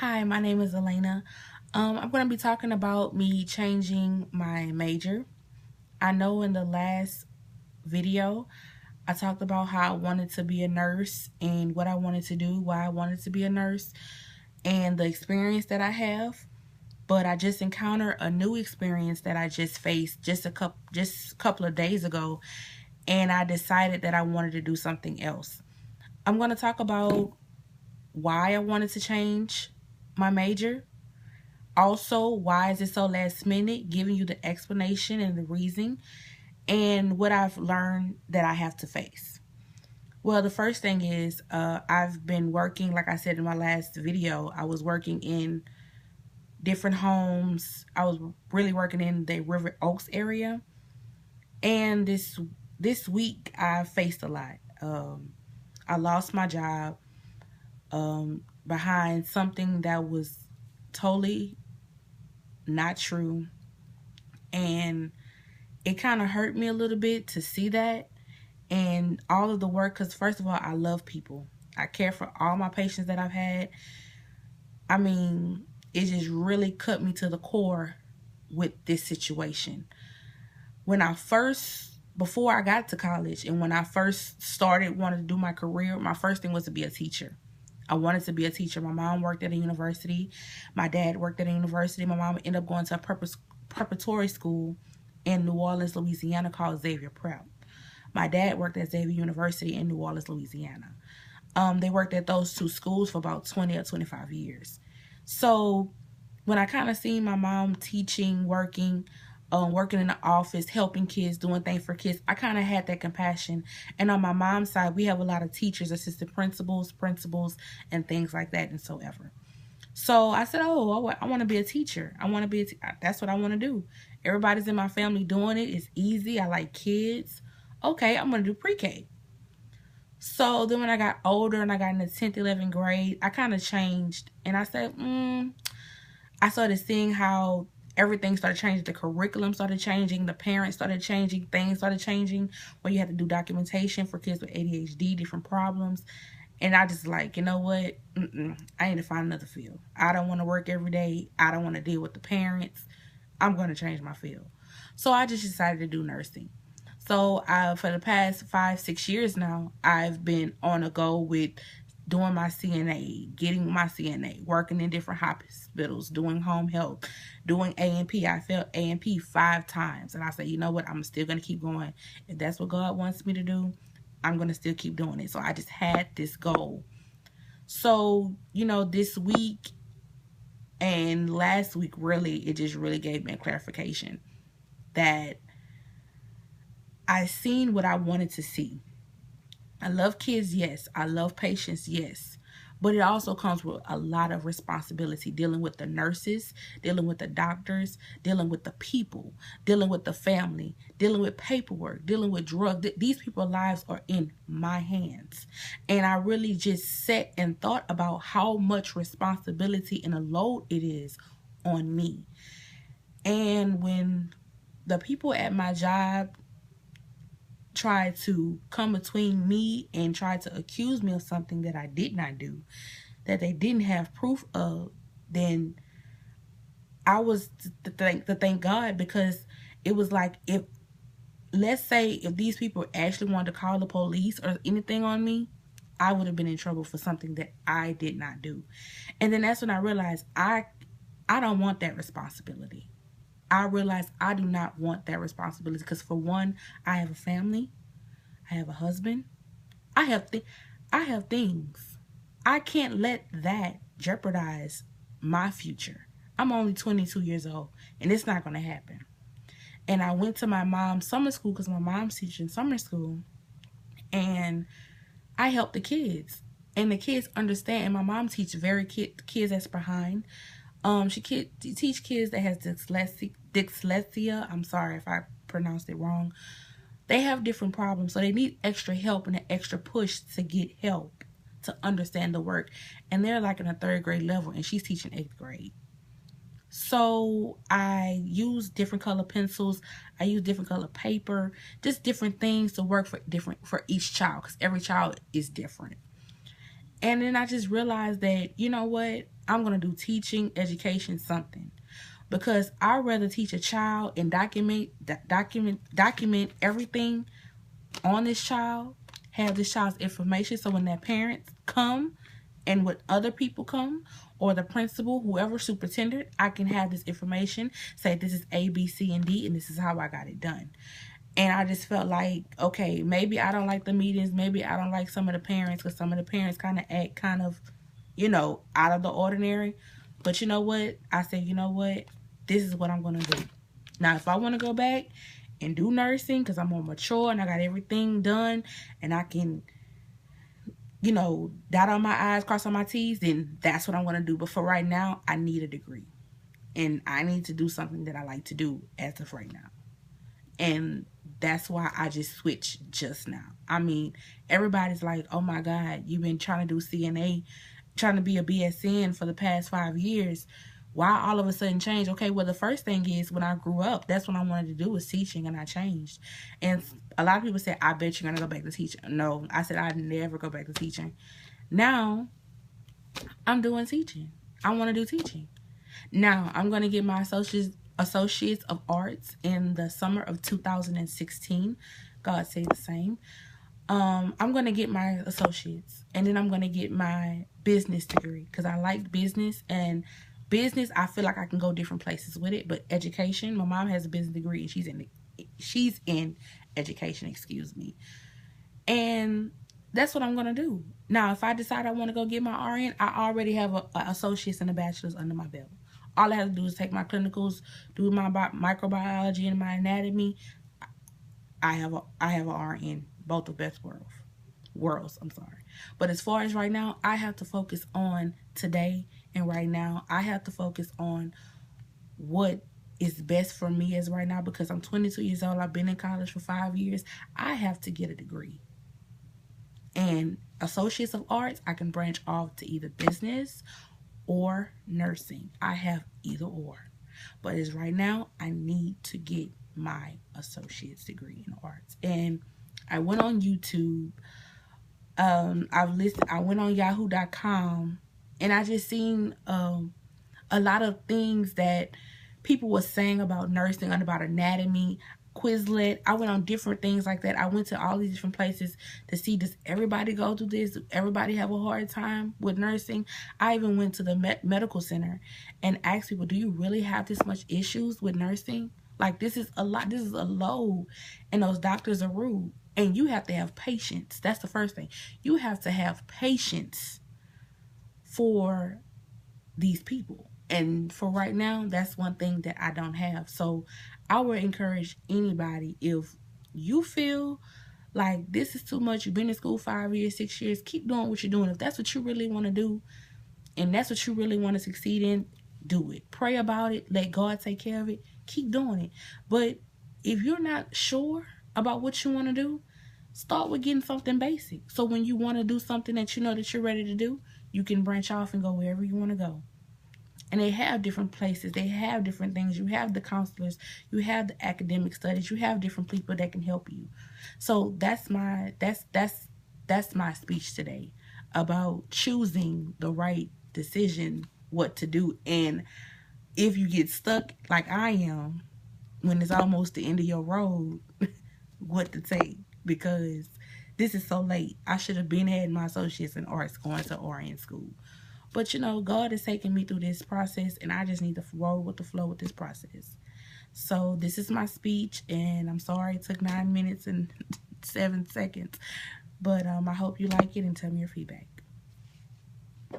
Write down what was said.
Hi, my name is Alanna. I'm going to be talking about me changing my major. I know in the last video, I talked about how I wanted to be a nurse and what I wanted to do, why I wanted to be a nurse, and the experience that I have. But I just encountered a new experience that I just faced just a couple of days ago, and I decided that I wanted to do something else. I'm going to talk about why I wanted to change my major. Also, why is it so last minute? Giving you the explanation and the reason, and what I've learned that I have to face. Well, the first thing is I've been working, like I said in my last video, I was working in different homes. I was really working in the River Oaks area. And this week I faced a lot. I lost my job behind something that was totally not true, and it kind of hurt me a little bit to see that, and all of the work, because first of all, I love people. I care for all my patients that I've had. I mean, it just really cut me to the core with this situation. Before I got to college and when I first started wanting to do my career, my first thing was to be a teacher. I wanted to be a teacher. My mom worked at a university. My dad worked at a university. My mom ended up going to a preparatory school in New Orleans, Louisiana called Xavier Prep. My dad worked at Xavier University in New Orleans, Louisiana. They worked at those two schools for about 20 or 25 years. So when I kind of seen my mom teaching, working in the office, helping kids, doing things for kids, I kind of had that compassion. And on my mom's side, we have a lot of teachers, assistant principals, and things like that and so ever. So I said, I want to be a teacher. That's what I want to do. Everybody's in my family doing it. It's easy. I like kids. Okay, I'm going to do pre-K. So then when I got older and I got in the 10th, 11th grade, I kind of changed. And I said, I started seeing how everything started changing. The curriculum started changing. The parents started changing. Things started changing where you had to do documentation for kids with ADHD, different problems. And I just like, you know what? I need to find another field. I don't want to work every day. I don't want to deal with the parents. I'm going to change my field. So I just decided to do nursing. So for the past 5-6 years now, I've been on a go with doing my CNA, getting my CNA, working in different hospitals, doing home health, doing A&P. I failed A&P 5 times. And I said, you know what? I'm still going to keep going. If that's what God wants me to do, I'm going to still keep doing it. So I just had this goal. So, this week and last week, really, it just really gave me a clarification that I seen what I wanted to see. I love kids, yes. I love patients, yes. But it also comes with a lot of responsibility, dealing with the nurses, dealing with the doctors, dealing with the people, dealing with the family, dealing with paperwork, dealing with drugs. These people's lives are in my hands. And I really just sat and thought about how much responsibility and a load it is on me. And when the people at my job tried to come between me and tried to accuse me of something that I did not do, that they didn't have proof of, then I was to thank God, because it was like, let's say if these people actually wanted to call the police or anything on me, I would have been in trouble for something that I did not do. And then that's when I realized I don't want that responsibility. I realized I do not want that responsibility because, for one, I have a family, I have a husband, I have things. I can't let that jeopardize my future. I'm only 22 years old, and it's not going to happen. And I went to my mom's summer school because my mom's teaching summer school, and I help the kids, and the kids understand. And my mom teaches kids that's behind. She teach kids that has dyslexia. I'm sorry if I pronounced it wrong. They have different problems, so they need extra help and an extra push to get help to understand the work. And they're like in a 3rd grade level, and she's teaching 8th grade. So I use different color pencils. I use different color paper, just different things to work for each child, because every child is different. And then I just realized that, you know what? I'm going to do teaching, education, something. Because I'd rather teach a child and document everything on this child, have this child's information, so when their parents come and when other people come, or the principal, whoever, superintendent, I can have this information, say this is A, B, C, and D, and this is how I got it done. And I just felt like, okay, maybe I don't like the meetings, maybe I don't like some of the parents, because some of the parents kind of act kind of, out of the ordinary. But you know what? I said, you know what? This is what I'm going to do. Now, if I want to go back and do nursing, because I'm more mature and I got everything done, and I can, dot on my I's, cross on my T's, then that's what I'm going to do. But for right now, I need a degree. And I need to do something that I like to do as of right now. And that's why I just switched just now. I mean, everybody's like, oh my God, you've been trying to do CNA, trying to be a BSN for the past 5 years. Why all of a sudden change? Okay, well, the first thing is, when I grew up, that's what I wanted to do, was teaching, and I changed. And a lot of people say, I bet you're going to go back to teaching. No, I said I'd never go back to teaching. Now, I'm doing teaching. I want to do teaching. Now, I'm going to get my Associates of Arts in the summer of 2016. God say the same. I'm going to get my associates, and then I'm going to get my business degree, because I like business, and business, I feel like I can go different places with it. But education, my mom has a business degree, and she's in education, excuse me. And that's what I'm going to do. Now, if I decide I want to go get my RN, I already have a associate's and a bachelor's under my belt. All I have to do is take my clinicals, do my microbiology and my anatomy. I have a RN, both of best worlds. I'm sorry. But as far as right now, I have to focus on today, and right now I have to focus on what is best for me as right now, because I'm 22 years old. I've been in college for 5 years. I have to get a degree. And Associates of Arts, I can branch off to either business or nursing. I have either or. But as right now, I need to get my associate's degree in arts. And I went on YouTube. I went on yahoo.com, and I just seen a lot of things that people were saying about nursing and about anatomy, Quizlet. I went on different things like that. I went to all these different places to see, does everybody go through this? Does everybody have a hard time with nursing? I even went to the medical center and asked people, do you really have this much issues with nursing? Like, this is a lot. This is a load, and those doctors are rude. And you have to have patience. That's the first thing. You have to have patience for these people. And for right now, that's one thing that I don't have. So I would encourage anybody, if you feel like this is too much, you've been in school 5 years, 6 years, keep doing what you're doing. If that's what you really want to do, and that's what you really want to succeed in, do it. Pray about it. Let God take care of it. Keep doing it. But if you're not sure about what you want to do, start with getting something basic. So when you want to do something that you know that you're ready to do, you can branch off and go wherever you want to go. And they have different places. They have different things. You have the counselors. You have the academic studies. You have different people that can help you. So that's my speech today about choosing the right decision, what to do. And if you get stuck like I am, when it's almost the end of your road, what to take, because this is so late. I should have been had my associates in arts going to RN school. But, God is taking me through this process, and I just need to roll with the flow with this process. So this is my speech, and I'm sorry it took 9 minutes and 7 seconds. But I hope you like it, and tell me your feedback.